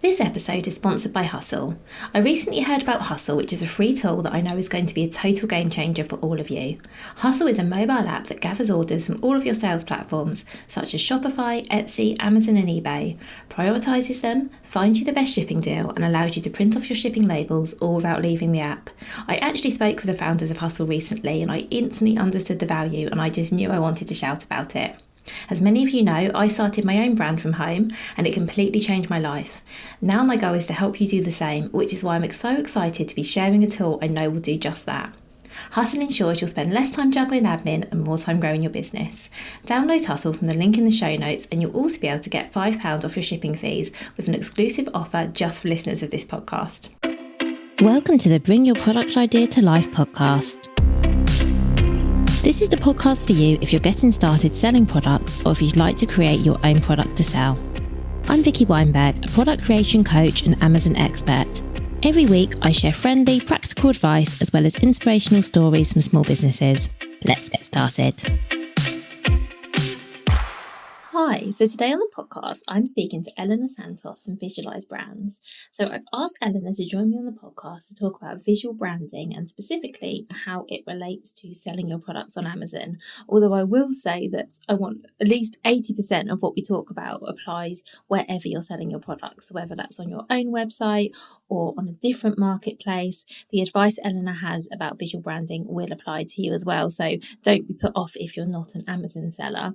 This episode is sponsored by Hustle. I recently heard about Hustle, which is a free tool that I know is going to be a total game changer for all of you. Hustle is a mobile app that gathers orders from all of your sales platforms, such as Shopify, Etsy, Amazon, and eBay, prioritises them, finds you the best shipping deal, and allows you to print off your shipping labels all without leaving the app. I actually spoke with the founders of Hustle recently, and I instantly understood the value, and I just knew I wanted to shout about it. As many of you know, I started my own brand from home and it completely changed my life. Now my goal is to help you do the same, which is why I'm so excited to be sharing a tool I know will do just that. Hustle ensures you'll spend less time juggling admin and more time growing your business. Download Hustle from the link in the show notes and you'll also be able to get £5 off your shipping fees with an exclusive offer just for listeners of this podcast. Welcome to the Bring Your Product Idea to Life podcast. This is the podcast for you if you're getting started selling products or if you'd like to create your own product to sell. I'm Vicky Weinberg, a product creation coach and Amazon expert. Every week, I share friendly, practical advice as well as inspirational stories from small businesses. Let's get started. Hi, so today on the podcast, I'm speaking to Eleanor Santos from Visualise Brands. So I've asked Eleanor to join me on the podcast to talk about visual branding and specifically how it relates to selling your products on Amazon. Although I will say that I want at least 80% of what we talk about applies wherever you're selling your products, whether that's on your own website or on a different marketplace. The advice Eleanor has about visual branding will apply to you as well. So don't be put off if you're not an Amazon seller.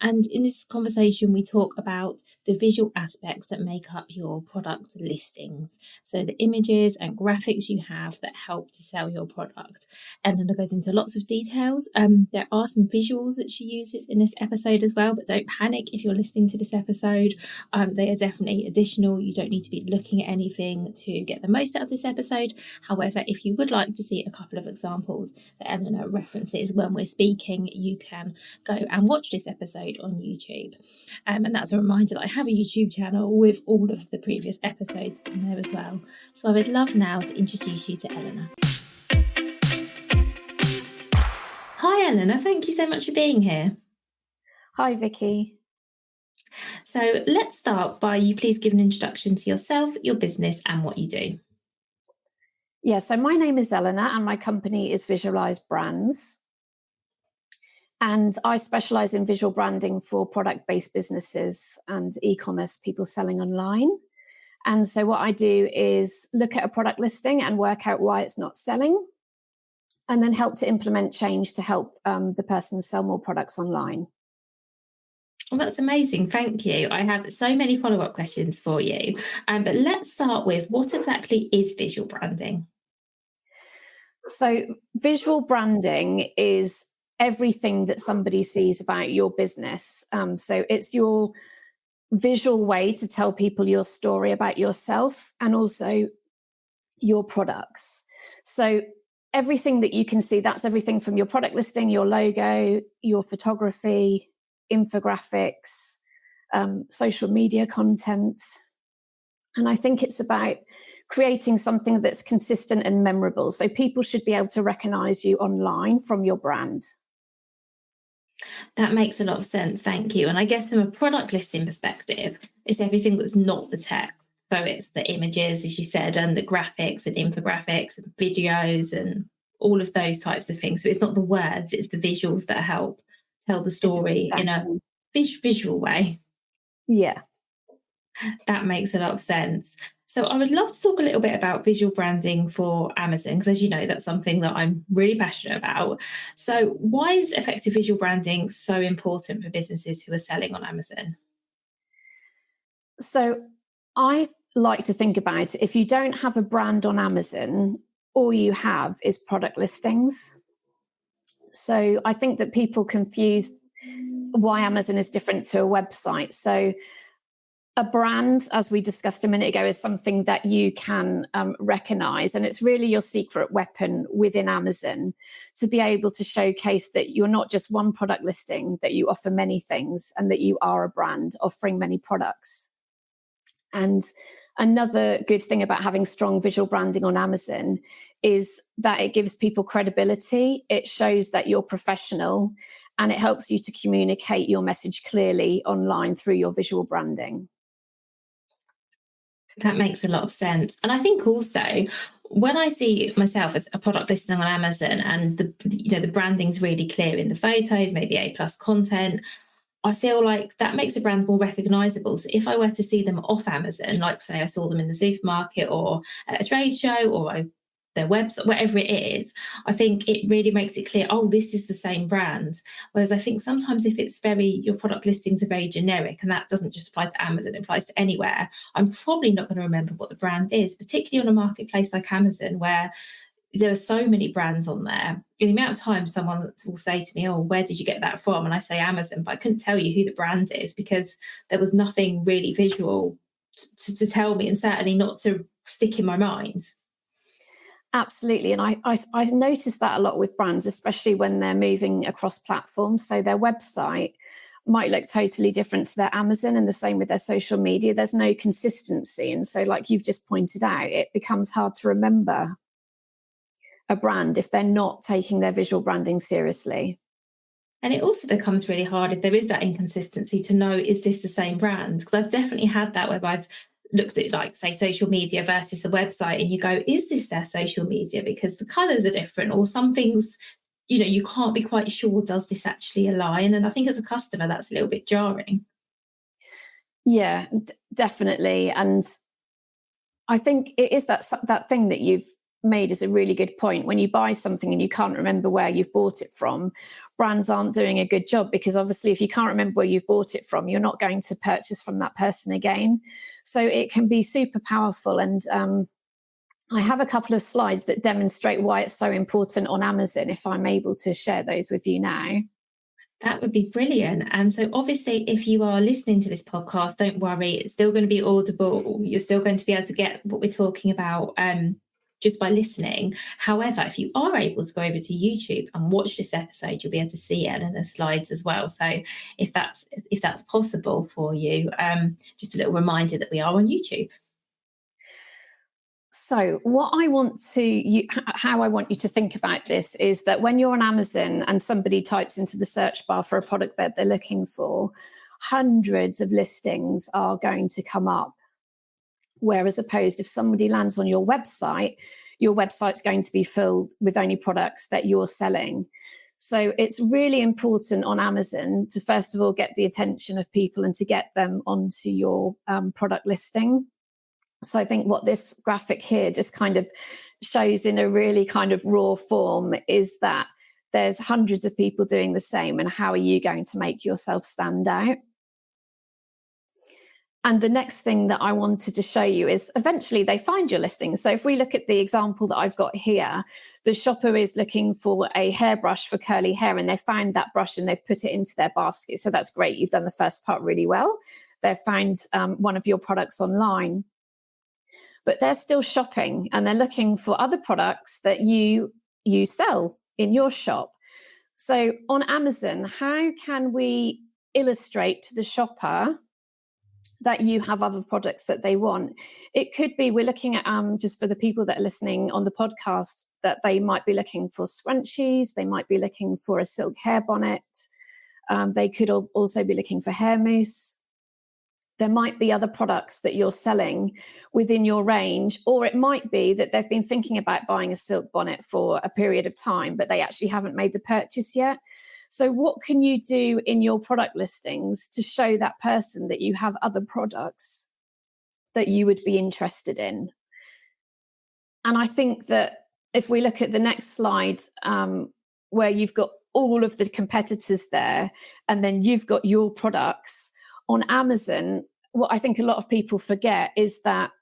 And in this conversation, we talk about the visual aspects that make up your product listings. So the images and graphics you have that help to sell your product. Eleanor goes into lots of details. There are some visuals that she uses in this episode as well, but don't panic if you're listening to this episode. They are definitely additional. You don't need to be looking at anything to get the most out of this episode. However, if you would like to see a couple of examples that Eleanor references when we're speaking, you can go and watch this episode on YouTube. And that's a reminder that I have a YouTube channel with all of the previous episodes on there as well. So I would love now to introduce you to Eleanor. Hi Eleanor, thank you so much for being here. Hi Vicky. So let's start by you please give an introduction to yourself, your business and what you do. Yeah, so my name is Eleanor and my company is Visualise Brands. And I specialise in visual branding for product-based businesses and e-commerce people selling online. And so what I do is look at a product listing and work out why it's not selling, and then help to implement change to help the person sell more products online. Well, that's amazing. Thank you. I have so many follow-up questions for you. But let's start with what exactly is visual branding? So visual branding is everything that somebody sees about your business. So it's your visual way to tell people your story about yourself and also your products. So everything that you can see, that's everything from your product listing, your logo, your photography, infographics, social media content. And I think it's about creating something that's consistent and memorable. So people should be able to recognize you online from your brand. That makes a lot of sense. Thank you. And I guess from a product listing perspective, it's everything that's not the text. So it's the images, as you said, and the graphics and infographics and videos and all of those types of things. So it's not the words, it's the visuals that help tell the story in a visual way. Yeah. That makes a lot of sense. So I would love to talk a little bit about visual branding for Amazon, because as you know, that's something that I'm really passionate about. So why is effective visual branding so important for businesses who are selling on Amazon? So I like to think about, if you don't have a brand on Amazon, all you have is product listings. So I think that people confuse why Amazon is different to a website. So a brand, as we discussed a minute ago, is something that you can recognize. And it's really your secret weapon within Amazon to be able to showcase that you're not just one product listing, that you offer many things and that you are a brand offering many products. And another good thing about having strong visual branding on Amazon is that it gives people credibility. It shows that you're professional and it helps you to communicate your message clearly online through your visual branding. That makes a lot of sense. And I think also when I see myself as a product listing on Amazon and the branding's really clear in the photos, maybe A+ content, I feel like that makes a brand more recognizable. So if I were to see them off Amazon, like say I saw them in the supermarket or at a trade show or their website, whatever it is, I think it really makes it clear, oh, this is the same brand. Whereas I think sometimes if your product listings are very generic, and that doesn't just apply to Amazon, it applies to anywhere, I'm probably not going to remember what the brand is, particularly on a marketplace like Amazon, where there are so many brands on there. The amount of times someone will say to me, oh, where did you get that from? And I say Amazon, but I couldn't tell you who the brand is because there was nothing really visual to tell me, and certainly not to stick in my mind. Absolutely. And I noticed that a lot with brands, especially when they're moving across platforms. So their website might look totally different to their Amazon, and the same with their social media. There's no consistency. And so, like you've just pointed out, it becomes hard to remember a brand if they're not taking their visual branding seriously. And it also becomes really hard if there is that inconsistency to know, is this the same brand? Because I've definitely had that where I've looked at, like, say, social media versus a website, and you go, is this their social media? Because the colours are different, or some things, you can't be quite sure, does this actually align? And I think as a customer, that's a little bit jarring. Yeah, definitely. And I think it is that thing that you've made is a really good point. When you buy something and you can't remember where you've bought it from, brands aren't doing a good job, because obviously if you can't remember where you've bought it from, you're not going to purchase from that person again. So it can be super powerful. And I have a couple of slides that demonstrate why it's so important on Amazon, if I'm able to share those with you now. That would be brilliant. And so, obviously, if you are listening to this podcast, don't worry, it's still going to be audible. You're still going to be able to get what we're talking about just by listening. However, if you are able to go over to YouTube and watch this episode, you'll be able to see Eleanor's slides as well. So, if that's possible for you, just a little reminder that we are on YouTube. So, how I want you to think about this is that when you're on Amazon and somebody types into the search bar for a product that they're looking for, hundreds of listings are going to come up. Whereas opposed, if somebody lands on your website's going to be filled with only products that you're selling. So it's really important on Amazon to, first of all, get the attention of people and to get them onto your product listing. So I think what this graphic here just kind of shows in a really kind of raw form is that there's hundreds of people doing the same, and how are you going to make yourself stand out? And the next thing that I wanted to show you is eventually they find your listing. So if we look at the example that I've got here, the shopper is looking for a hairbrush for curly hair, and they found that brush and they've put it into their basket. So that's great. You've done the first part really well. They've found one of your products online. But they're still shopping and they're looking for other products that you sell in your shop. So on Amazon, how can we illustrate to the shopper that you have other products that they want? It could be, we're looking at, just for the people that are listening on the podcast, that they might be looking for scrunchies, they might be looking for a silk hair bonnet, they could also be looking for hair mousse. There might be other products that you're selling within your range, or it might be that they've been thinking about buying a silk bonnet for a period of time, but they actually haven't made the purchase yet. So what can you do in your product listings to show that person that you have other products that you would be interested in? And I think that if we look at the next slide, where you've got all of the competitors there, and then you've got your products, on Amazon, what I think a lot of people forget is that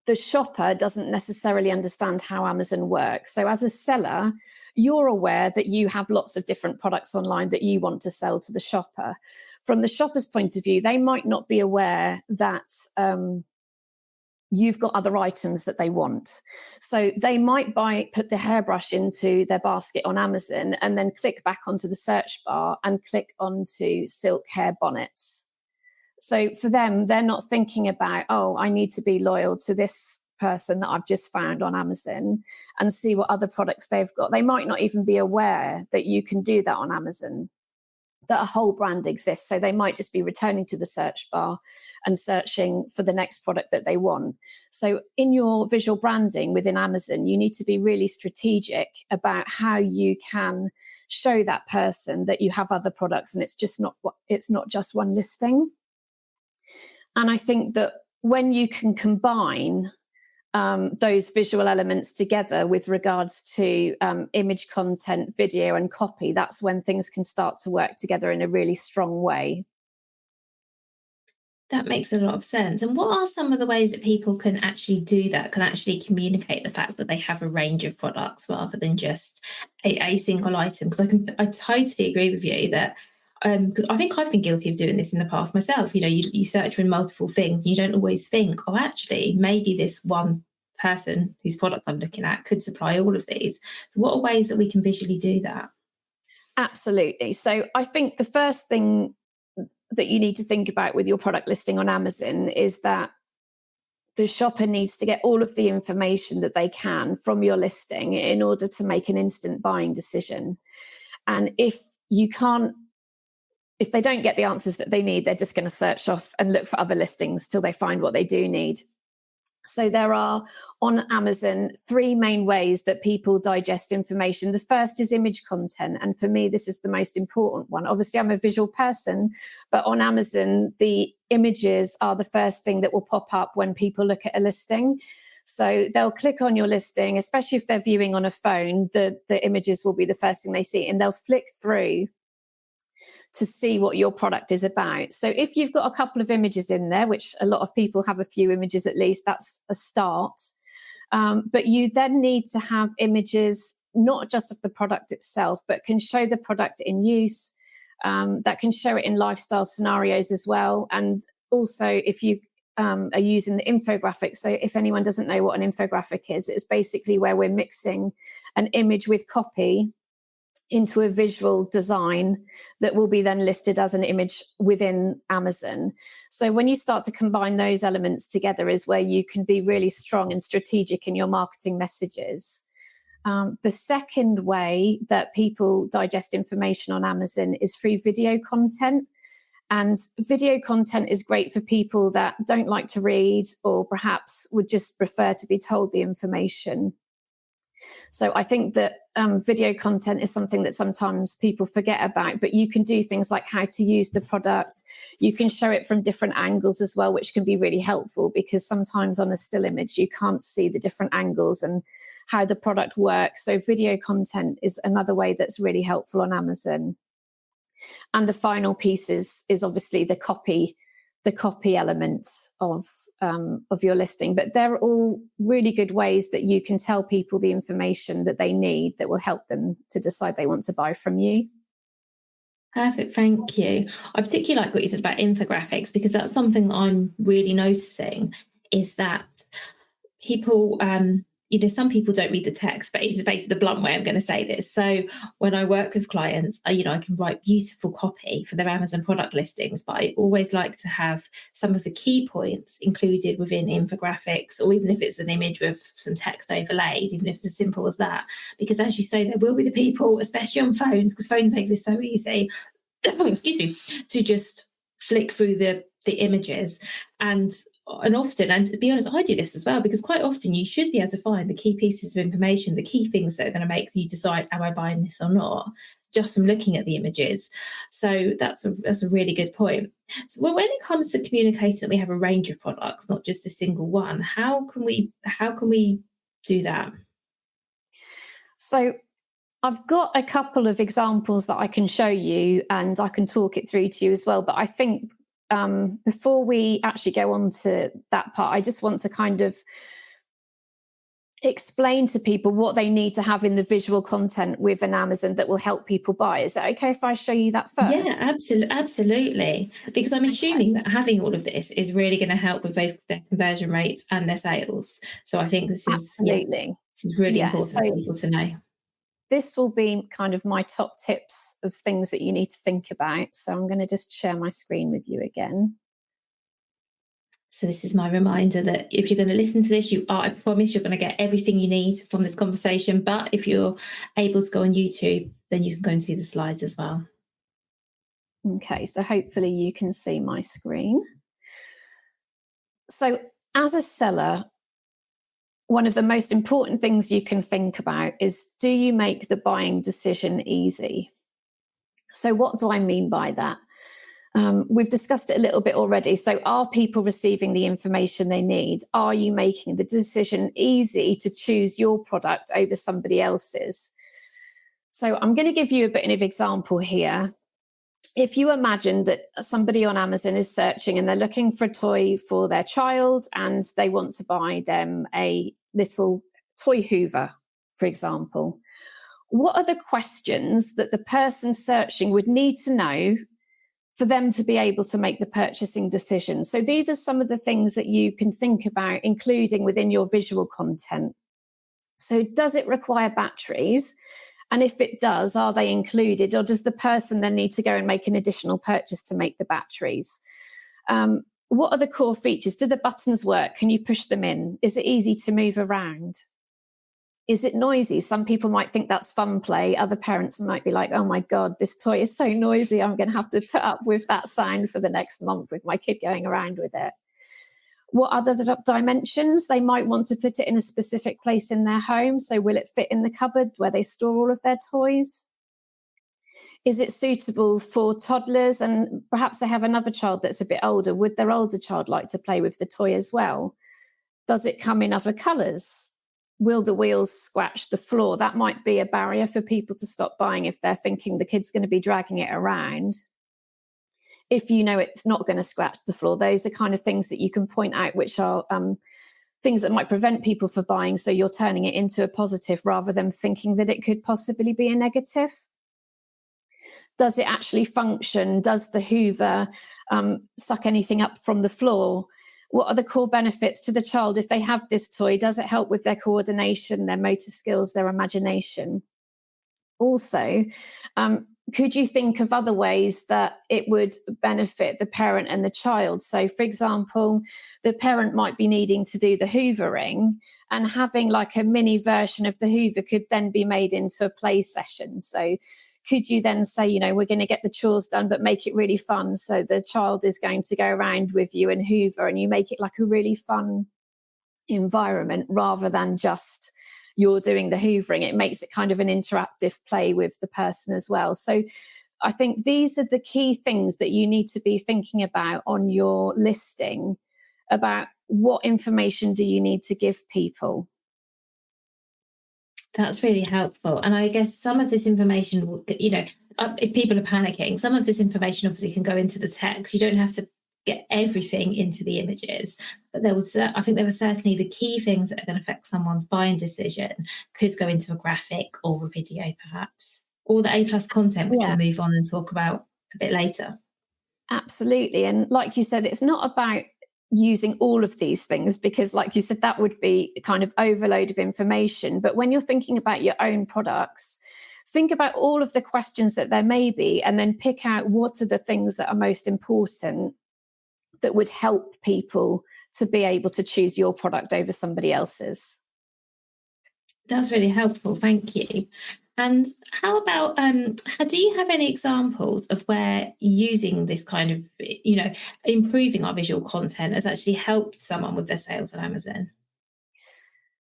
the shopper doesn't necessarily understand how Amazon works. So as a seller, you're aware that you have lots of different products online that you want to sell to the shopper. From the shopper's point of view, they might not be aware that you've got other items that they want. So they might put the hairbrush into their basket on Amazon and then click back onto the search bar and click onto silk hair bonnets. So for them, they're not thinking about, oh, I need to be loyal to this person that I've just found on Amazon and see what other products they've got. They might not even be aware that you can do that on Amazon. that a whole brand exists. So they might just be returning to the search bar and searching for the next product that they want. So in your visual branding within Amazon, you need to be really strategic about how you can show that person that you have other products and it's not just one listing. And I think that when you can combine those visual elements together with regards to image content, video and copy, that's when things can start to work together in a really strong way. That makes a lot of sense. And what are some of the ways that people can actually do that, can actually communicate the fact that they have a range of products rather than just a single item? Because I totally agree with you that because I think I've been guilty of doing this in the past myself. You search for multiple things and you don't always think, oh, actually, maybe this one person whose product I'm looking at could supply all of these. So what are ways that we can visually do that? Absolutely. So I think the first thing that you need to think about with your product listing on Amazon is that the shopper needs to get all of the information that they can from your listing in order to make an instant buying decision. And if they don't get the answers that they need, they're just going to search off and look for other listings till they find what they do need. So there are on Amazon 3 main ways that people digest information. The first is image content. And for me, this is the most important one. Obviously, I'm a visual person, but on Amazon, the images are the first thing that will pop up when people look at a listing. So they'll click on your listing, especially if they're viewing on a phone, the images will be the first thing they see, and they'll flick through to see what your product is about. So if you've got a couple of images in there, which a lot of people have a few images at least, that's a start. But you then need to have images, not just of the product itself, but can show the product in use, that can show it in lifestyle scenarios as well. And also if you are using the infographics, so if anyone doesn't know what an infographic is, it's basically where we're mixing an image with copy into a visual design that will be then listed as an image within Amazon. So when you start to combine those elements together is where you can be really strong and strategic in your marketing messages. The second way that people digest information on Amazon is through video content. And video content is great for people that don't like to read or perhaps would just prefer to be told the information. So I think that video content is something that sometimes people forget about, but you can do things like how to use the product. You can show it from different angles as well, which can be really helpful because sometimes on a still image, you can't see the different angles and how the product works. So video content is another way that's really helpful on Amazon. And the final piece is obviously the copy element of your listing. But they're all really good ways that you can tell people the information that they need that will help them to decide they want to buy from you. Perfect, thank you. I particularly like what you said about infographics because that's something that I'm really noticing is that people, some people don't read the text, but it's basically the blunt way I'm going to say this. So when I work with clients, I can write beautiful copy for their Amazon product listings, but I always like to have some of the key points included within infographics, or even if it's an image with some text overlaid, even if it's as simple as that. Because as you say, there will be the people, especially on phones, because phones make this so easy, excuse me, to just flick through the images and often, and to be honest, I do this as well, because quite often you should be able to find the key pieces of information, the key things that are going to make you decide, am I buying this or not, just from looking at the images. So that's a really good point. So when it comes to communicating that we have a range of products, not just a single one, how can we do that? So I've got a couple of examples that I can show you and I can talk it through to you as well. But I think before we actually go on to that part, I just want to kind of explain to people what they need to have in the visual content with an Amazon that will help people buy. Is that okay if I show you that first? Yeah, absolutely. Because I'm assuming that having all of this is really going to help with both their conversion rates and their sales. So I think this is really important for people to know. This will be kind of my top tips of things that you need to think about. So I'm going to just share my screen with you again. So this is my reminder that if you're going to listen to this, I promise you're going to get everything you need from this conversation. But if you're able to go on YouTube, then you can go and see the slides as well. Okay, so hopefully you can see my screen. So as a seller, one of the most important things you can think about is, do you make the buying decision easy? So what do I mean by that? We've discussed it a little bit already. So are people receiving the information they need? Are you making the decision easy to choose your product over somebody else's? So I'm going to give you a bit of an example here. If you imagine that somebody on Amazon is searching and they're looking for a toy for their child and they want to buy them a little toy hoover, for example, what are the questions that the person searching would need to know for them to be able to make the purchasing decision? So these are some of the things that you can think about including within your visual content. So does it require batteries? And if it does, are they included? Or does the person then need to go and make an additional purchase to make the batteries? What are the core features? Do the buttons work? Can you push them in? Is it easy to move around? Is it noisy? Some people might think that's fun play. Other parents might be like, oh my God, this toy is so noisy. I'm going to have to put up with that sound for the next month with my kid going around with it. What other dimensions? They might want to put it in a specific place in their home. So will it fit in the cupboard where they store all of their toys? Is it suitable for toddlers? And perhaps they have another child that's a bit older. Would their older child like to play with the toy as well? Does it come in other colours? Will the wheels scratch the floor? That might be a barrier for people to stop buying if they're thinking the kid's going to be dragging it around. If you know it's not going to scratch the floor, those are kind of things that you can point out, which are things that might prevent people from buying. So you're turning it into a positive rather than thinking that it could possibly be a negative. Does it actually function? Does the hoover suck anything up from the floor? What are the core benefits to the child if they have this toy? Does it help with their coordination, their motor skills, their imagination? Also, could you think of other ways that it would benefit the parent and the child? So, for example, the parent might be needing to do the hoovering, and having like a mini version of the hoover could then be made into a play session. So could you then say, you know, we're going to get the chores done, but make it really fun. So the child is going to go around with you and hoover, and you make it like a really fun environment rather than just you're doing the hoovering. It makes it kind of an interactive play with the person as well. So I think these are the key things that you need to be thinking about on your listing, about what information do you need to give people. That's really helpful. And I guess some of this information, you know, if people are panicking, some of this information obviously can go into the text. You don't have to get everything into the images, but I think there were certainly the key things that are going to affect someone's buying decision could go into a graphic or a video, perhaps, or the A+ content, which we'll move on and talk about a bit later. Absolutely. And like you said, it's not about using all of these things, because like you said, that would be kind of overload of information. But when you're thinking about your own products, think about all of the questions that there may be, and then pick out what are the things that are most important that would help people to be able to choose your product over somebody else's. That's really helpful. Thank you. And how about, do you have any examples of where using this kind of, you know, improving our visual content has actually helped someone with their sales on Amazon?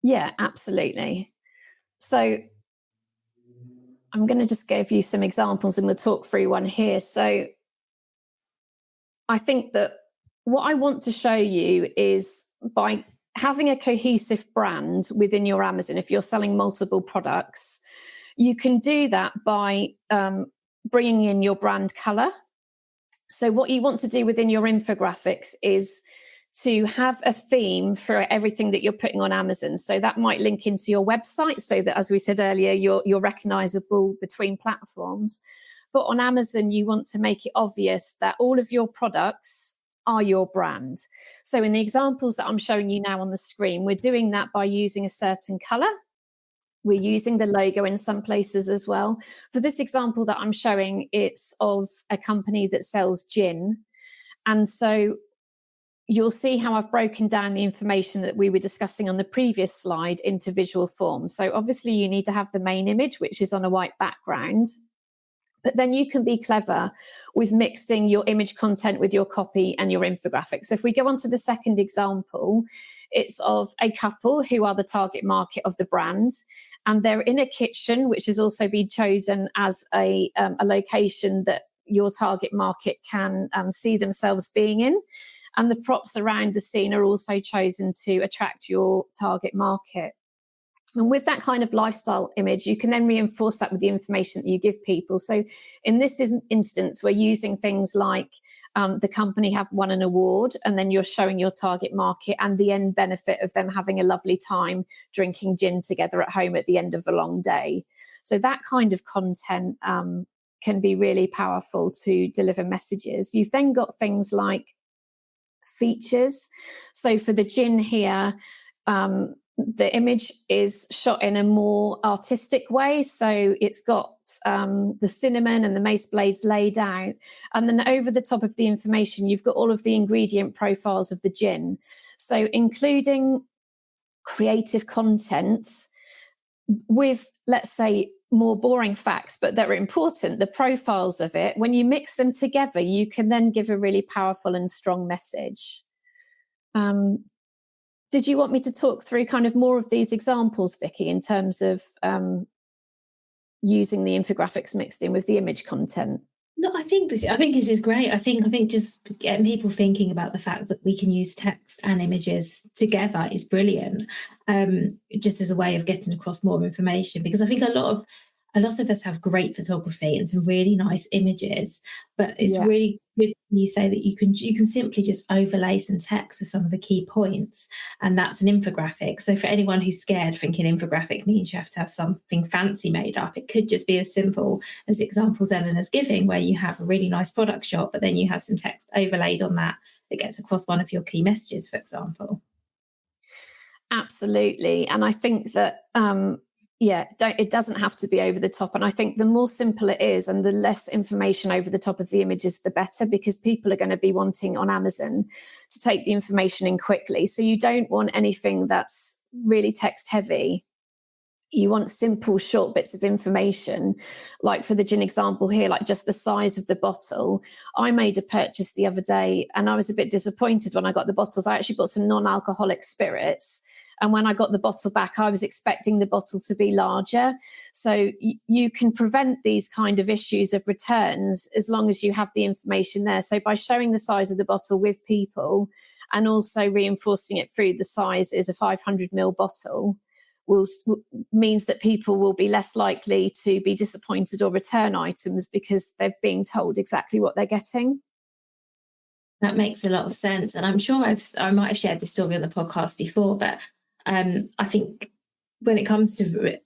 Yeah, absolutely. So I'm going to just give you some examples and we'll talk through one here. So I think that what I want to show you is, by having a cohesive brand within your Amazon, if you're selling multiple products, you can do that by bringing in your brand color. So what you want to do within your infographics is to have a theme for everything that you're putting on Amazon. So that might link into your website so that, as we said earlier, you're recognizable between platforms. But on Amazon, you want to make it obvious that all of your products are your brand. So in the examples that I'm showing you now on the screen, we're doing that by using a certain color. We're using the logo in some places as well. For this example that I'm showing, it's of a company that sells gin. And so you'll see how I've broken down the information that we were discussing on the previous slide into visual form. So obviously you need to have the main image, which is on a white background. But then you can be clever with mixing your image content with your copy and your infographics. So if we go on to the second example, it's of a couple who are the target market of the brand, and they're in a kitchen, which has also been chosen as a location that your target market can see themselves being in. And the props around the scene are also chosen to attract your target market. And with that kind of lifestyle image, you can then reinforce that with the information that you give people. So in this instance, we're using things like the company have won an award, and then you're showing your target market and the end benefit of them having a lovely time drinking gin together at home at the end of a long day. So that kind of content can be really powerful to deliver messages. You've then got things like features. So for the gin here, the image is shot in a more artistic way. So it's got the cinnamon and the mace blades laid out. And then over the top of the information, you've got all of the ingredient profiles of the gin. So including creative content with, let's say, more boring facts, but that are important, the profiles of it, when you mix them together, you can then give a really powerful and strong message. Did you want me to talk through kind of more of these examples, Vicky, in terms of using the infographics mixed in with the image content? No, I think this is great. I think just getting people thinking about the fact that we can use text and images together is brilliant. Just as a way of getting across more information, because I think a lot of us have great photography and some really nice images, but it's really good when you say that you can simply just overlay some text with some of the key points, and that's an infographic. So for anyone who's scared thinking infographic means you have to have something fancy made up, it could just be as simple as examples Eleanor's giving, where you have a really nice product shot, but then you have some text overlaid on that gets across one of your key messages, for example. Absolutely. And I think that it doesn't have to be over the top. And I think the more simple it is and the less information over the top of the images, the better, because people are going to be wanting on Amazon to take the information in quickly. So you don't want anything that's really text heavy. You want simple, short bits of information. Like for the gin example here, like just the size of the bottle. I made a purchase the other day and I was a bit disappointed when I got the bottles. I actually bought some non-alcoholic spirits. And when I got the bottle back, I was expecting the bottle to be larger. So you can prevent these kind of issues of returns as long as you have the information there. So by showing the size of the bottle with people and also reinforcing it through the size is a 500ml bottle, means that people will be less likely to be disappointed or return items because they're being told exactly what they're getting. That makes a lot of sense. And I'm sure I might have shared this story on the podcast before, but I think when it comes to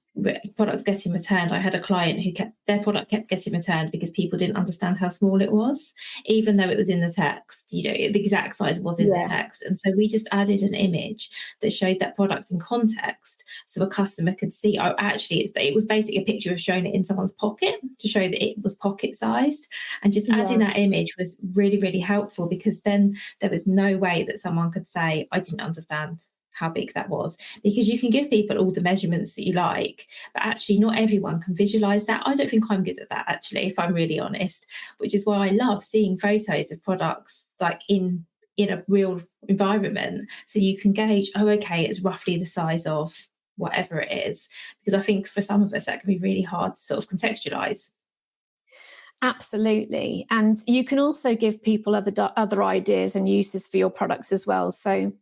products getting returned, I had a client who their product kept getting returned because people didn't understand how small it was, even though it was in the text. The exact size was in the text. And so we just added an image that showed that product in context so a customer could see, oh, actually it was basically a picture of showing it in someone's pocket to show that it was pocket sized. And just adding that image was really, really helpful, because then there was no way that someone could say, I didn't understand how big that was, because you can give people all the measurements that you like, but actually not everyone can visualize that. I don't think I'm good at that, actually, if I'm really honest, which is why I love seeing photos of products like in a real environment, so you can gauge, oh, okay, it's roughly the size of whatever it is, because I think for some of us that can be really hard to sort of contextualize. Absolutely. And you can also give people other ideas and uses for your products as well. So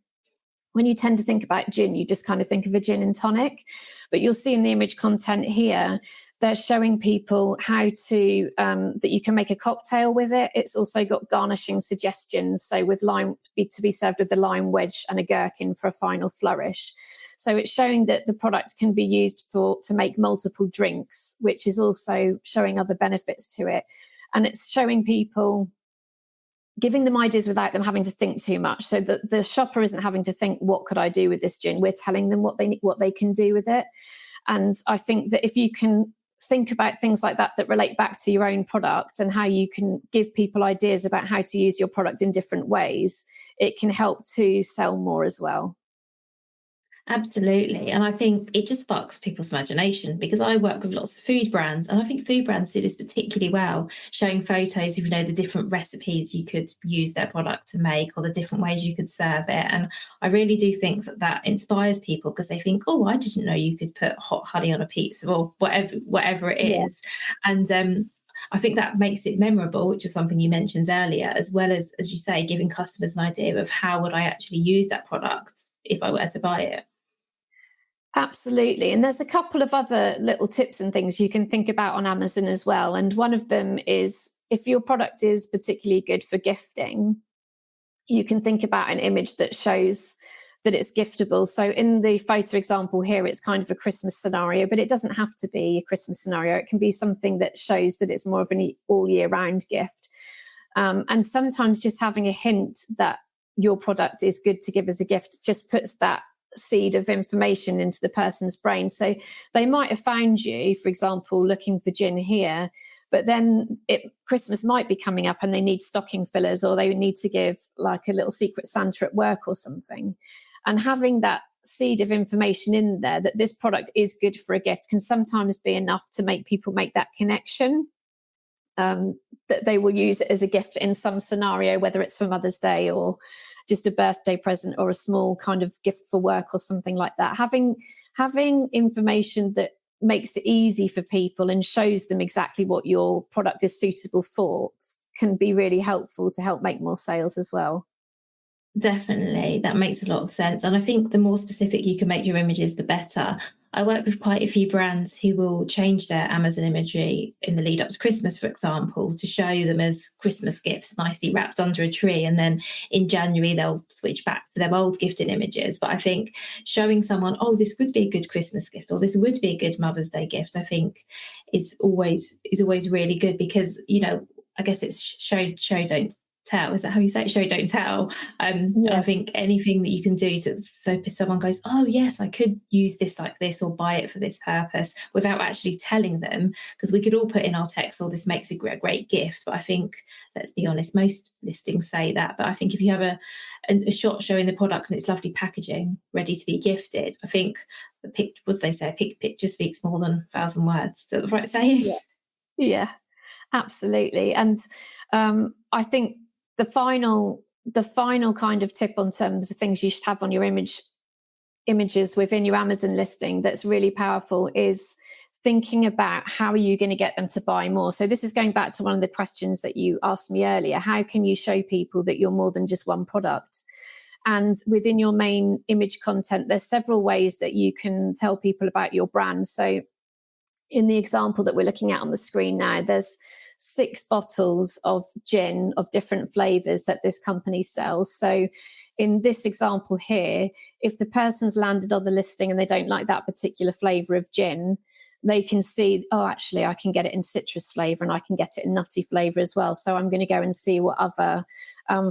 when you tend to think about gin, you just kind of think of a gin and tonic, but you'll see in the image content here, they're showing people how to, that you can make a cocktail with it. It's also got garnishing suggestions. So with lime, to be served with a lime wedge and a gherkin for a final flourish. So it's showing that the product can be used to make multiple drinks, which is also showing other benefits to it. And it's showing people, giving them ideas without them having to think too much, so that the shopper isn't having to think, what could I do with this gin? We're telling them what they can do with it. And I think that if you can think about things like that relate back to your own product and how you can give people ideas about how to use your product in different ways, it can help to sell more as well. Absolutely. And I think it just sparks people's imagination, because I work with lots of food brands, and I think food brands do this particularly well, showing photos of, the different recipes you could use their product to make, or the different ways you could serve it. And I really do think that that inspires people, because they think, oh, I didn't know you could put hot honey on a pizza, or whatever it Yeah. is. And I think that makes it memorable, which is something you mentioned earlier, as well as you say, giving customers an idea of how would I actually use that product if I were to buy it. Absolutely. And there's a couple of other little tips and things you can think about on Amazon as well. And one of them is, if your product is particularly good for gifting, you can think about an image that shows that it's giftable. So in the photo example here, it's kind of a Christmas scenario, but it doesn't have to be a Christmas scenario. It can be something that shows that it's more of an all year round gift. And sometimes just having a hint that your product is good to give as a gift just puts that seed of information into the person's brain. So they might have found you, for example, looking for gin here, but then Christmas might be coming up and they need stocking fillers, or they need to give like a little secret Santa at work or something. And having that seed of information in there that this product is good for a gift can sometimes be enough to make people make that connection, that they will use it as a gift in some scenario, whether it's for Mother's Day or just a birthday present or a small kind of gift for work or something like that. Having information that makes it easy for people and shows them exactly what your product is suitable for can be really helpful to help make more sales as well. Definitely, that makes a lot of sense. And I think the more specific you can make your images, the better. I work with quite a few brands who will change their Amazon imagery in the lead up to Christmas, for example, to show them as Christmas gifts nicely wrapped under a tree. And then in January, they'll switch back to their old gifted images. But I think showing someone, oh, this would be a good Christmas gift, or this would be a good Mother's Day gift, I think is always really good, because, I guess it's show don't tell. Is that how you say it? Show don't tell. And I Yeah. think anything that you can do so if someone goes, oh yes, I could use this like this, or buy it for this purpose, without actually telling them, because we could all put in our text, oh, this makes a great gift. But I think, let's be honest, most listings say that. But I think if you have a shot showing the product and it's lovely packaging, ready to be gifted, I think what they say, a picture speaks more than 1,000 words. Is that the right saying? Yeah. Yeah. Absolutely. And I think the final kind of tip on terms of things you should have on your images within your Amazon listing that's really powerful is thinking about how are you going to get them to buy more. So this is going back to one of the questions that you asked me earlier. How can you show people that you're more than just one product? And within your main image content, there's several ways that you can tell people about your brand. So in the example that we're looking at on the screen now, there's 6 bottles of gin of different flavors that this company sells. So in this example here, if the person's landed on the listing and they don't like that particular flavor of gin, they can see, oh, actually, I can get it in citrus flavor and I can get it in nutty flavor as well. So I'm going to go and see what other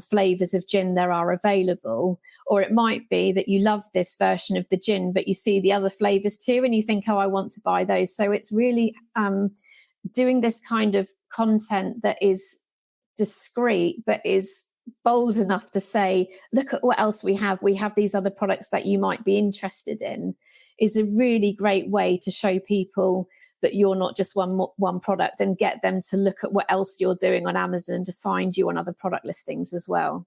flavors of gin there are available. Or it might be that you love this version of the gin, but you see the other flavors too, and you think, oh, I want to buy those. So it's really doing this kind of content that is discreet, but is bold enough to say, look at what else we have. We have these other products that you might be interested in, is a really great way to show people that you're not just one product, and get them to look at what else you're doing on Amazon, to find you on other product listings as well.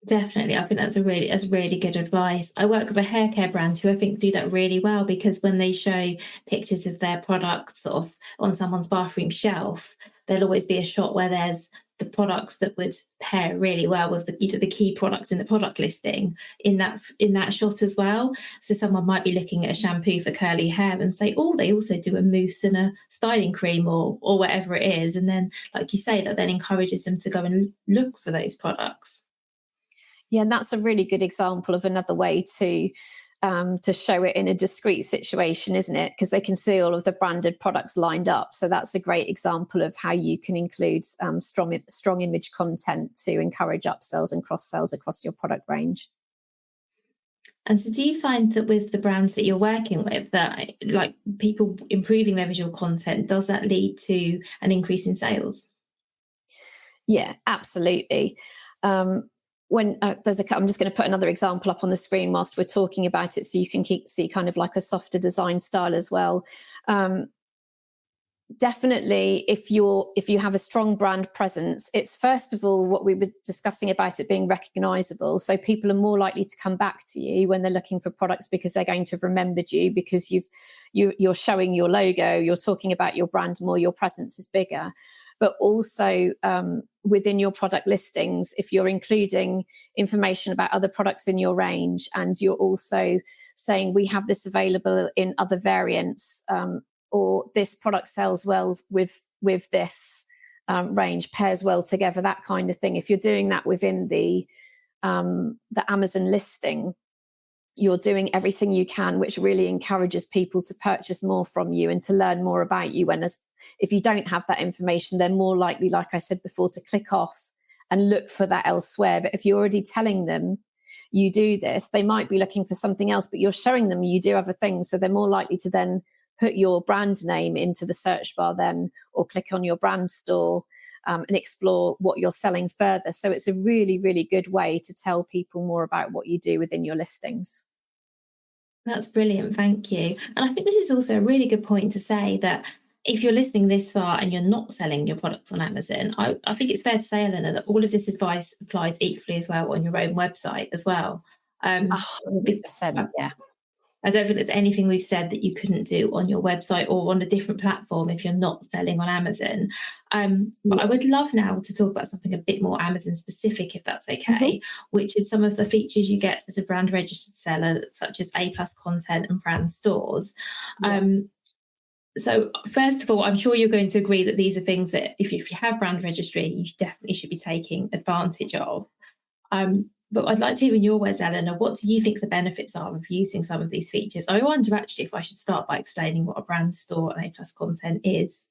Definitely. I think that's really good advice. I work with a hair care brand who I think do that really well, because when they show pictures of their products sort of on someone's bathroom shelf, there'll always be a shot where there's the products that would pair really well with the key products in the product listing in that shot as well. So someone might be looking at a shampoo for curly hair and say, oh, they also do a mousse and a styling cream, or whatever it is. And then, like you say, that then encourages them to go and look for those products. Yeah, and that's a really good example of another way to show it in a discrete situation, isn't it? Because they can see all of the branded products lined up. So that's a great example of how you can include strong image content to encourage upsells and cross sells across your product range. And so do you find that with the brands that you're working with, that like people improving their visual content, does that lead to an increase in sales? Yeah, absolutely. when I'm just going to put another example up on the screen whilst we're talking about it, so you can see kind of like a softer design style as well. Definitely, if you have a strong brand presence, it's first of all what we were discussing about it being recognizable. So people are more likely to come back to you when they're looking for products because they're going to have remembered you, because you're showing your logo, you're talking about your brand more, your presence is bigger. But also within your product listings, if you're including information about other products in your range, and you're also saying we have this available in other variants, or this product sells well with this range, pairs well together, that kind of thing. If you're doing that within the Amazon listing, you're doing everything you can, which really encourages people to purchase more from you and to learn more about you. If you don't have that information, they're more likely, like I said before, to click off and look for that elsewhere. But if you're already telling them you do this, they might be looking for something else, but you're showing them you do other things. So they're more likely to then put your brand name into the search bar then, or click on your brand store and explore what you're selling further. So it's a really, really good way to tell people more about what you do within your listings. That's brilliant. Thank you. And I think this is also a really good point to say that if you're listening this far and you're not selling your products on Amazon, I think it's fair to say, Eleanor, that all of this advice applies equally as well on your own website as well. 100%, yeah. I don't think there's anything we've said that you couldn't do on your website or on a different platform if you're not selling on Amazon. But I would love now to talk about something a bit more Amazon specific, if that's okay, which is some of the features you get as a brand registered seller, such as A+ content and brand stores. So first of all, I'm sure you're going to agree that these are things that if you have brand registry, you definitely should be taking advantage of. But I'd like to hear in your words, Eleanor, what do you think the benefits are of using some of these features? I wonder actually if I should start by explaining what a brand store and A+ content is.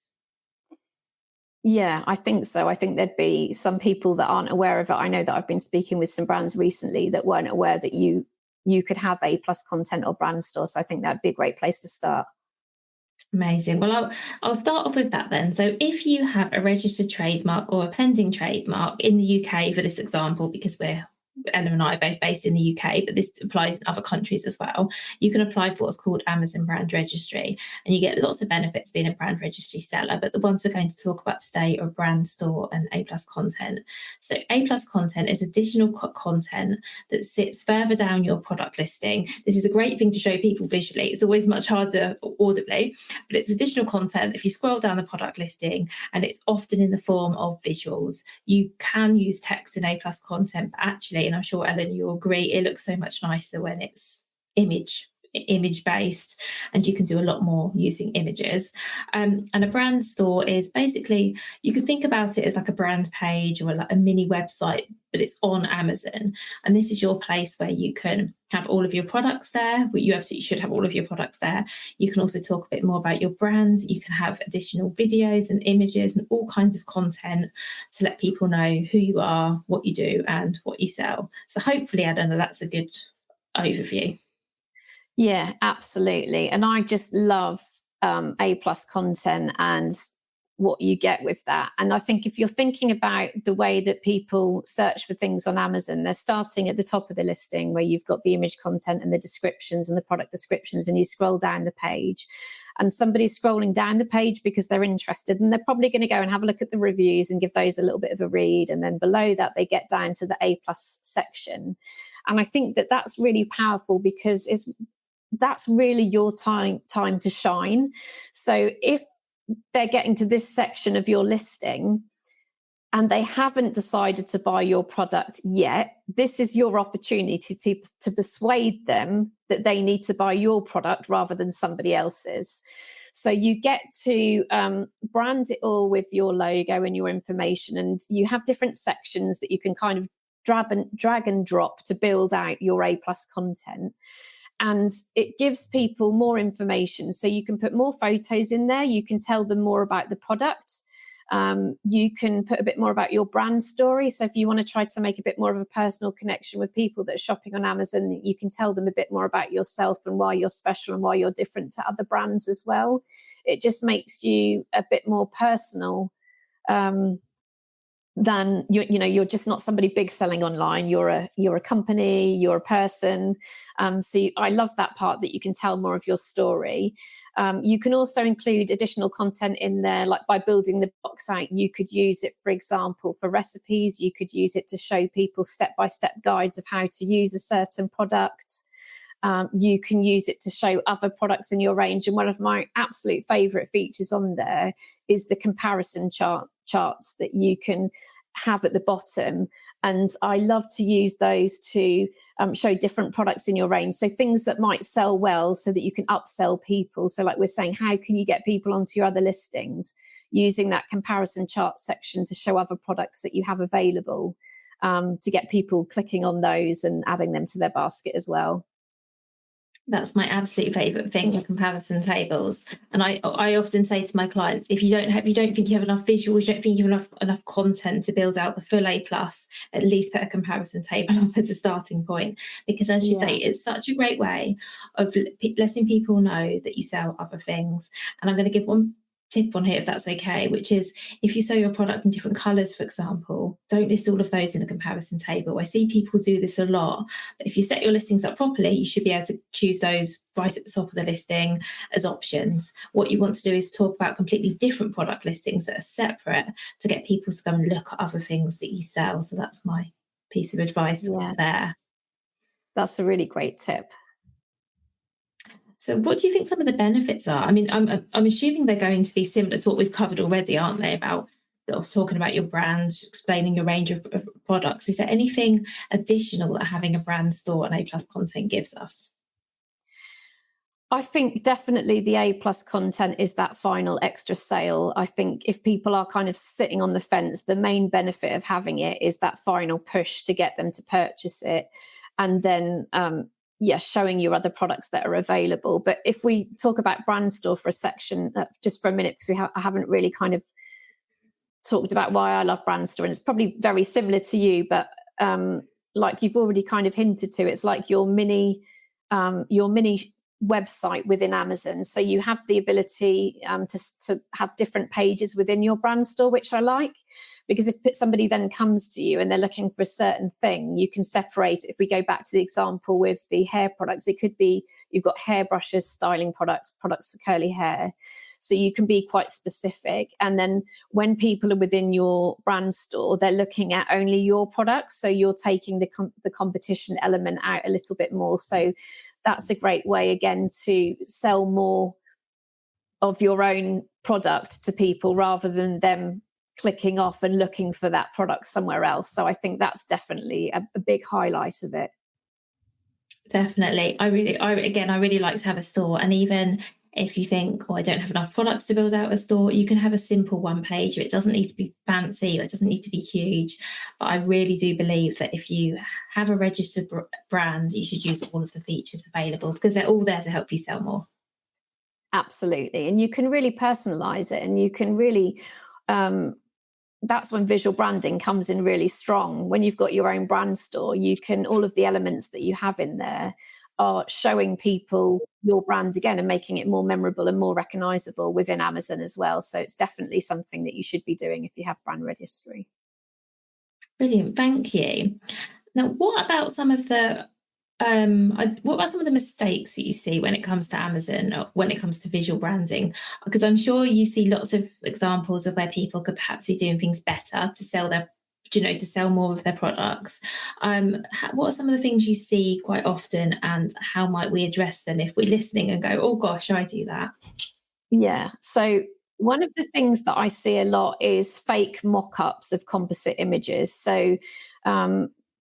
Yeah, I think so. I think there'd be some people that aren't aware of it. I know that I've been speaking with some brands recently that weren't aware that you could have A+ content or brand store. So I think that'd be a great place to start. Amazing. Well, I'll start off with that then. So if you have a registered trademark or a pending trademark in the UK, for this example, because Eleanor and I are both based in the UK, but this applies in other countries as well, you can apply for what's called Amazon Brand Registry, and you get lots of benefits being a brand registry seller. But the ones we're going to talk about today are brand store and A+ content. So A+ content is additional content that sits further down your product listing. This is a great thing to show people visually. It's always much harder audibly, but it's additional content. If you scroll down the product listing, and it's often in the form of visuals, you can use text in A+ content, but actually, and I'm sure Ellen, you'll agree, it looks so much nicer when it's image based, and you can do a lot more using images. And a brand store is basically, you can think about it as like a brand page or like a mini website, but it's on Amazon. And this is your place where you can have all of your products there. You absolutely should have all of your products there. You can also talk a bit more about your brand. You can have additional videos and images and all kinds of content to let people know who you are, what you do, and what you sell. So hopefully, I don't know, that's a good overview. Yeah, absolutely. And I just love A+ content and what you get with that. And I think if you're thinking about the way that people search for things on Amazon, they're starting at the top of the listing where you've got the image content and the descriptions and the product descriptions, and you scroll down the page, and somebody's scrolling down the page because they're interested, and they're probably going to go and have a look at the reviews and give those a little bit of a read. And then below that, they get down to the A+ section. And I think that that's really powerful because that's really your time to shine. So if they're getting to this section of your listing and they haven't decided to buy your product yet, this is your opportunity to persuade them that they need to buy your product rather than somebody else's. So you get to brand it all with your logo and your information, and you have different sections that you can kind of drag and drop to build out your A+ content. And it gives people more information. So you can put more photos in there. You can tell them more about the product. You can put a bit more about your brand story. So if you want to try to make a bit more of a personal connection with people that are shopping on Amazon, you can tell them a bit more about yourself and why you're special and why you're different to other brands as well. It just makes you a bit more personal than you're just not somebody big selling online. You're a company, you're a person. I love that part, that you can tell more of your story. You can also include additional content in there, like by building the box out. You could use it, for example, for recipes. You could use it to show people step-by-step guides of how to use a certain product. You can use it to show other products in your range. And one of my absolute favourite features on there is the comparison charts that you can have at the bottom. And I love to use those to show different products in your range. So things that might sell well, so that you can upsell people. So like we're saying, how can you get people onto your other listings? Using that comparison chart section to show other products that you have available, to get people clicking on those and adding them to their basket as well. That's my absolute favourite thing, the comparison tables. And I often say to my clients, if you don't think you have enough visuals, you don't think you have enough content to build out the full A+, at least put a comparison table up as a starting point. Because as you say, it's such a great way of letting people know that you sell other things. And I'm going to give one tip on here, if that's okay, which is, if you sell your product in different colours, for example, don't list all of those in the comparison table. I see people do this a lot, but if you set your listings up properly, you should be able to choose those right at the top of the listing as options. What you want to do is talk about completely different product listings that are separate, to get people to go and look at other things that you sell. So that's my piece of advice there. That's a really great tip. So what do you think some of the benefits are? I mean, I'm assuming they're going to be similar to what we've covered already, aren't they? About sort of talking about your brand, explaining your range of products. Is there anything additional that having a brand store and A+ content gives us? I think definitely the A+ content is that final extra sale. I think if people are kind of sitting on the fence, the main benefit of having it is that final push to get them to purchase it. And then showing you other products that are available. But if we talk about brand store for a section, just for a minute, because I haven't really kind of talked about why I love brand store, and it's probably very similar to you, but like you've already kind of hinted to, it's like your mini website within Amazon. So you have the ability to have different pages within your brand store, which I like. Because if somebody then comes to you and they're looking for a certain thing, you can separate. If we go back to the example with the hair products, it could be you've got hairbrushes, styling products for curly hair. So you can be quite specific. And then when people are within your brand store, they're looking at only your products. So you're taking the competition element out a little bit more. So that's a great way, again, to sell more of your own product to people, rather than them clicking off and looking for that product somewhere else. So I think that's definitely a big highlight of it. Definitely. I really like to have a store. And even if you think, I don't have enough products to build out a store, you can have a simple one page. It doesn't need to be fancy, it doesn't need to be huge. But I really do believe that if you have a registered brand, you should use all of the features available, because they're all there to help you sell more. Absolutely. And you can really personalize it, and you can really that's when visual branding comes in really strong. When you've got your own brand store, you can, all of the elements that you have in there are showing people your brand again and making it more memorable and more recognizable within Amazon as well. So it's definitely something that you should be doing if you have brand registry. Brilliant, thank you. Now, what about some of the mistakes that you see when it comes to Amazon, or when it comes to visual branding? Because I'm sure you see lots of examples of where people could perhaps be doing things better to sell to sell more of their products. What are some of the things you see quite often, and how might we address them if we're listening and go, oh gosh, I do that? Yeah. So one of the things that I see a lot is fake mock-ups of composite images. So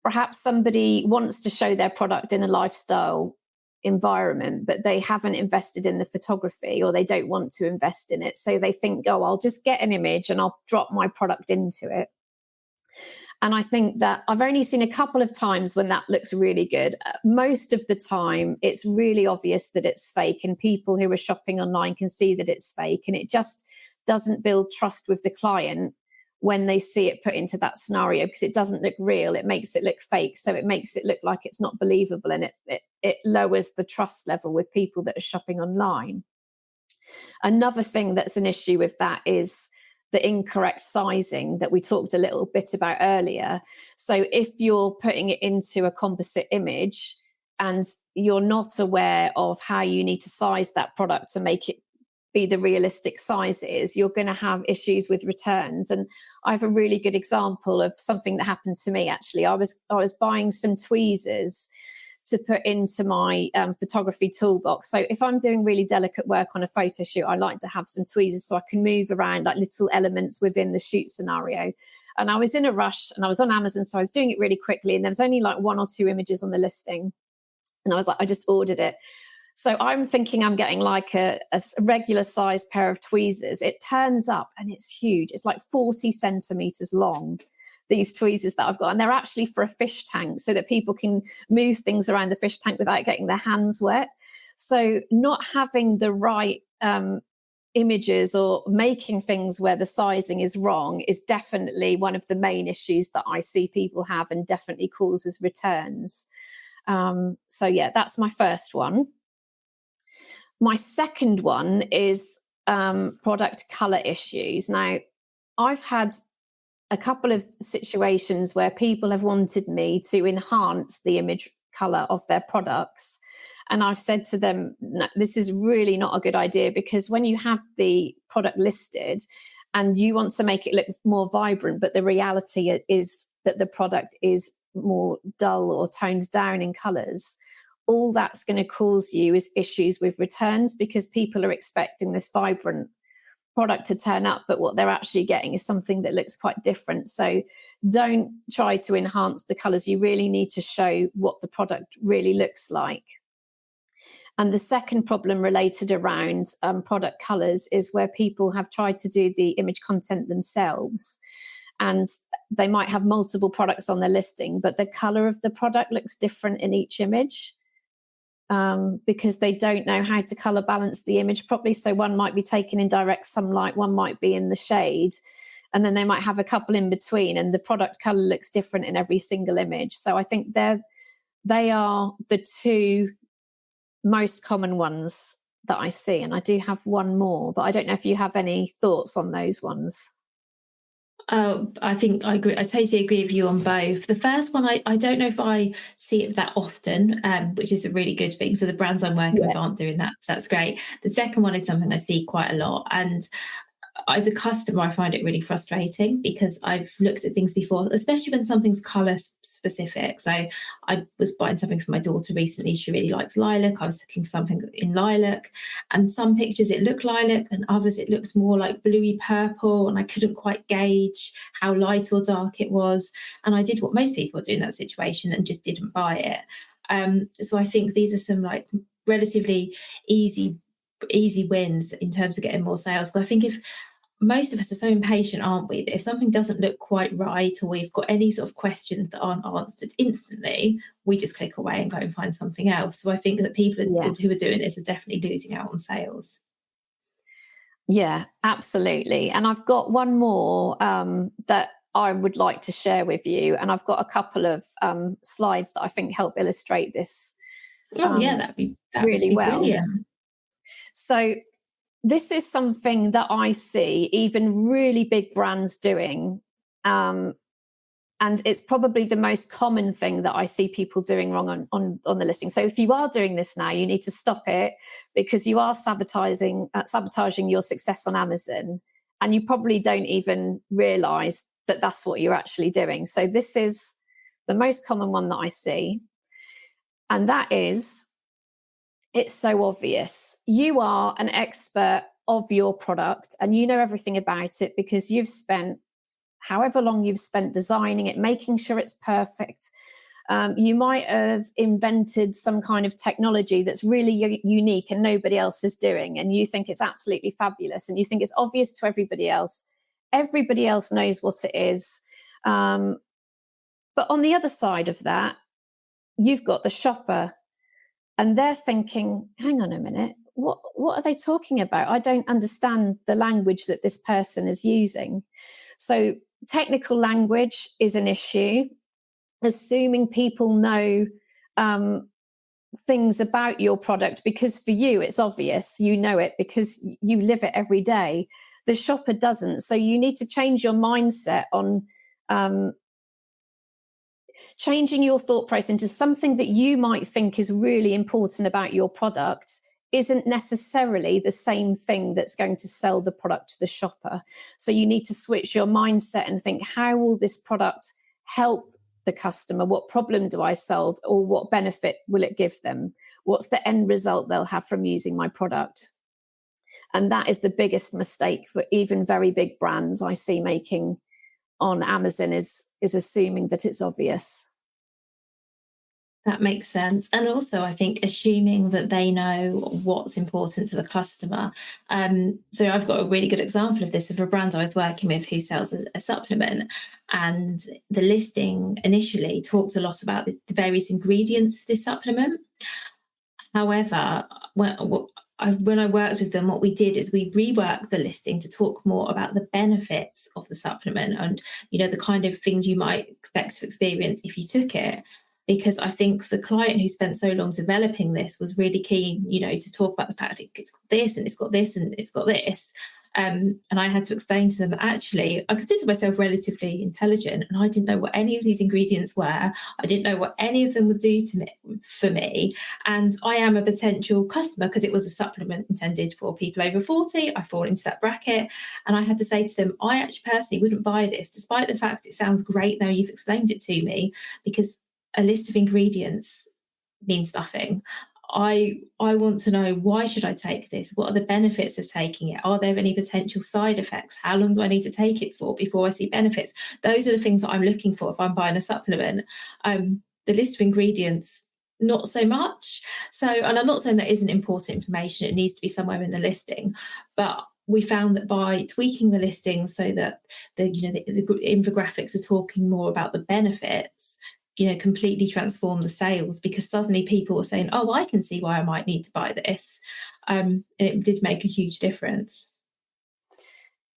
perhaps somebody wants to show their product in a lifestyle environment, but they haven't invested in the photography, or they don't want to invest in it. So they think, I'll just get an image and I'll drop my product into it. And I think that I've only seen a couple of times when that looks really good. Most of the time, it's really obvious that it's fake, and people who are shopping online can see that it's fake, and it just doesn't build trust with the client when they see it put into that scenario, because it doesn't look real. It makes it look fake. So it makes it look like it's not believable, and it lowers the trust level with people that are shopping online. Another thing that's an issue with that is the incorrect sizing that we talked a little bit about earlier. So if you're putting it into a composite image and you're not aware of how you need to size that product to make it be the realistic sizes, you're going to have issues with returns. And I have a really good example of something that happened to me. Actually, I was buying some tweezers to put into my photography toolbox. So if I'm doing really delicate work on a photo shoot, I like to have some tweezers so I can move around like little elements within the shoot scenario. And I was in a rush and I was on Amazon, so I was doing it really quickly. And there was only like 1 or 2 images on the listing. And I was like, I just ordered it. So I'm thinking I'm getting like a regular sized pair of tweezers. It turns up and it's huge. It's like 40 centimeters long, these tweezers that I've got. And they're actually for a fish tank so that people can move things around the fish tank without getting their hands wet. So not having the right images or making things where the sizing is wrong is definitely one of the main issues that I see people have and definitely causes returns. So yeah, that's my first one. My second one is product colour issues. Now, I've had a couple of situations where people have wanted me to enhance the image colour of their products. And I've said to them, no, this is really not a good idea, because when you have the product listed and you want to make it look more vibrant, but the reality is that the product is more dull or toned down in colours, all that's going to cause you is issues with returns, because people are expecting this vibrant product to turn up, but what they're actually getting is something that looks quite different. So don't try to enhance the colours. You really need to show what the product really looks like. And the second problem related around product colours is where people have tried to do the image content themselves. And they might have multiple products on their listing, but the colour of the product looks different in each image. Because they don't know how to colour balance the image properly. So one might be taken in direct sunlight, one might be in the shade, and then they might have a couple in between, and the product colour looks different in every single image. So I think they are the 2 most common ones that I see. And I do have one more, but I don't know if you have any thoughts on those ones. I think I agree. I totally agree with you on both. The first one, I don't know if I see it that often, which is a really good thing. So the brands I'm working with aren't doing that. So that's great. The second one is something I see quite a lot. And as a customer, I find it really frustrating, because I've looked at things before, especially when something's colour specific. So I was buying something for my daughter recently. She really likes lilac. I was looking for something in lilac, and some pictures it looked lilac and others it looks more like bluey purple, and I couldn't quite gauge how light or dark it was. And I did what most people do in that situation and just didn't buy it. So I think these are some like relatively easy wins in terms of getting more sales. But I think if most of us are so impatient, aren't we, that if something doesn't look quite right, or we've got any sort of questions that aren't answered instantly, we just click away and go and find something else. So I think that people who are doing this are definitely losing out on sales. Yeah, absolutely. And I've got one more that I would like to share with you. And I've got a couple of slides that I think help illustrate this that'd be really well. Brilliant. So this is something that I see even really big brands doing. And it's probably the most common thing that I see people doing wrong on the listing. So if you are doing this now, you need to stop it, because you are sabotaging your success on Amazon. And you probably don't even realise that that's what you're actually doing. So this is the most common one that I see. And that is, it's so obvious. You are an expert of your product and you know everything about it, because you've spent however long you've spent designing it, making sure it's perfect. You might have invented some kind of technology that's really unique and nobody else is doing, and you think it's absolutely fabulous, and you think it's obvious to everybody else. Everybody else knows what it is. But on the other side of that, you've got the shopper, and they're thinking, hang on a minute, what are they talking about? I don't understand the language that this person is using. So technical language is an issue. Assuming people know things about your product, because for you it's obvious, you know it because you live it every day. The shopper doesn't. So you need to change your mindset on changing your thought process into something that you might think is really important about your product isn't necessarily the same thing that's going to sell the product to the shopper. So you need to switch your mindset and think, how will this product help the customer? What problem do I solve, or what benefit will it give them? What's the end result they'll have from using my product? And that is the biggest mistake for even very big brands I see making on Amazon, is assuming that it's obvious. That makes sense. And also, I think, assuming that they know what's important to the customer. So I've got a really good example of this, of a brand I was working with who sells a supplement. And the listing initially talked a lot about the various ingredients of this supplement. However, when I worked with them, what we did is we reworked the listing to talk more about the benefits of the supplement and, the kind of things you might expect to experience if you took it. Because I think the client who spent so long developing this was really keen, to talk about the fact it's got this and it's got this and it's got this. And I had to explain to them that actually I consider myself relatively intelligent, and I didn't know what any of these ingredients were. I didn't know what any of them would do for me. And I am a potential customer because it was a supplement intended for people over 40. I fall into that bracket. And I had to say to them, I actually personally wouldn't buy this, despite the fact it sounds great now you've explained it to me, because a list of ingredients means nothing. I want to know, why should I take this? What are the benefits of taking it? Are there any potential side effects? How long do I need to take it for before I see benefits? Those are the things that I'm looking for if I'm buying a supplement. The list of ingredients, not so much. So, and I'm not saying that isn't important information. It needs to be somewhere in the listing. But we found that by tweaking the listing so that the infographics are talking more about the benefits, completely transform the sales, because suddenly people were saying, oh, I can see why I might need to buy this. And it did make a huge difference.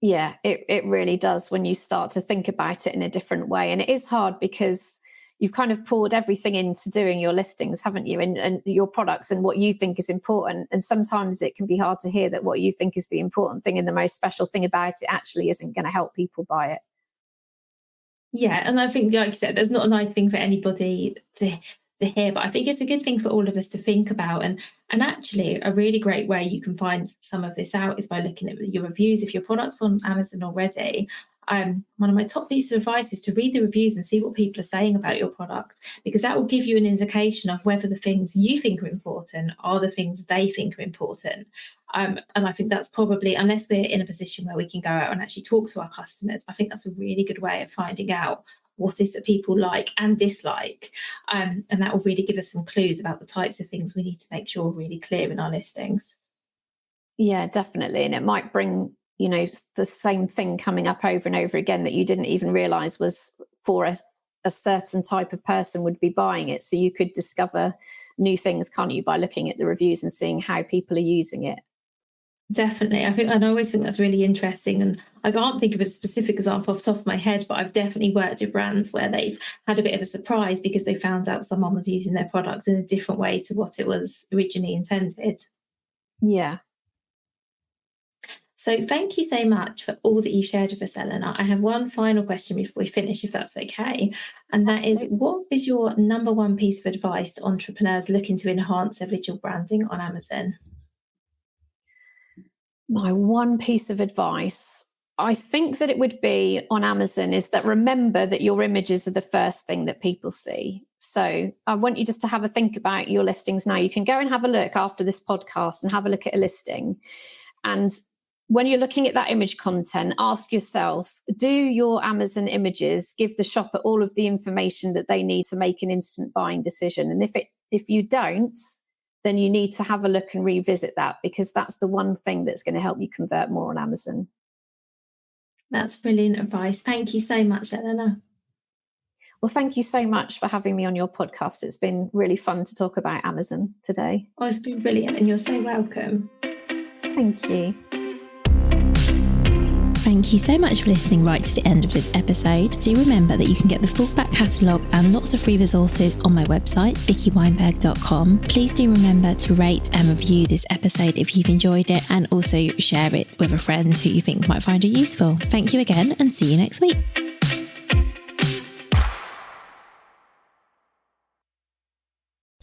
Yeah, it really does when you start to think about it in a different way. And it is hard because you've kind of poured everything into doing your listings, haven't you? And your products and what you think is important. And sometimes it can be hard to hear that what you think is the important thing and the most special thing about it actually isn't going to help people buy it. Yeah, and I think, like you said, there's not a nice thing for anybody to hear, but I think it's a good thing for all of us to think about. And actually, a really great way you can find some of this out is by looking at your reviews. If your product's on Amazon already, one of my top pieces of advice is to read the reviews and see what people are saying about your product, because that will give you an indication of whether the things you think are important are the things they think are important. And I think that's probably, unless we're in a position where we can go out and actually talk to our customers, I think that's a really good way of finding out what is that people like and dislike. And that will really give us some clues about the types of things we need to make sure are really clear in our listings. Yeah, definitely. And it might bring, the same thing coming up over and over again that you didn't even realize was for a certain type of person would be buying it. So you could discover new things, can't you, by looking at the reviews and seeing how people are using it. Definitely. I always think that's really interesting. And I can't think of a specific example off the top of my head, but I've definitely worked with brands where they've had a bit of a surprise because they found out someone was using their products in a different way to what it was originally intended. Yeah. So thank you so much for all that you shared with us, Eleanor. I have one final question before we finish, if that's okay. And that is, what is your number one piece of advice to entrepreneurs looking to enhance their visual branding on Amazon? My one piece of advice, I think that it would be on Amazon, is that remember that your images are the first thing that people see. So I want you just to have a think about your listings now. You can go and have a look after this podcast and have a look at a listing. And when you're looking at that image content, ask yourself, do your Amazon images give the shopper all of the information that they need to make an instant buying decision? And if you don't, then you need to have a look and revisit that, because that's the one thing that's going to help you convert more on Amazon. That's brilliant advice. Thank you so much, Eleanor. Well, thank you so much for having me on your podcast. It's been really fun to talk about Amazon today. Oh, it's been brilliant, and you're so welcome. Thank you. Thank you so much for listening right to the end of this episode. Do remember that you can get the full back catalogue and lots of free resources on my website, vickyweinberg.com. Please do remember to rate and review this episode if you've enjoyed it, and also share it with a friend who you think might find it useful. Thank you again, and see you next week.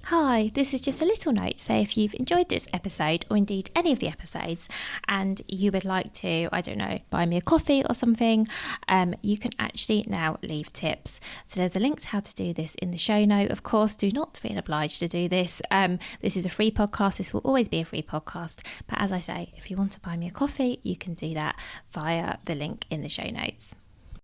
Hi, this is just a little note to say if you've enjoyed this episode, or indeed any of the episodes, and you would like to, I don't know, buy me a coffee or something, you can actually now leave tips. So there's a link to how to do this in the show note. Of course, do not feel obliged to do this. This is a free podcast. This will always be a free podcast. But as I say, if you want to buy me a coffee, you can do that via the link in the show notes.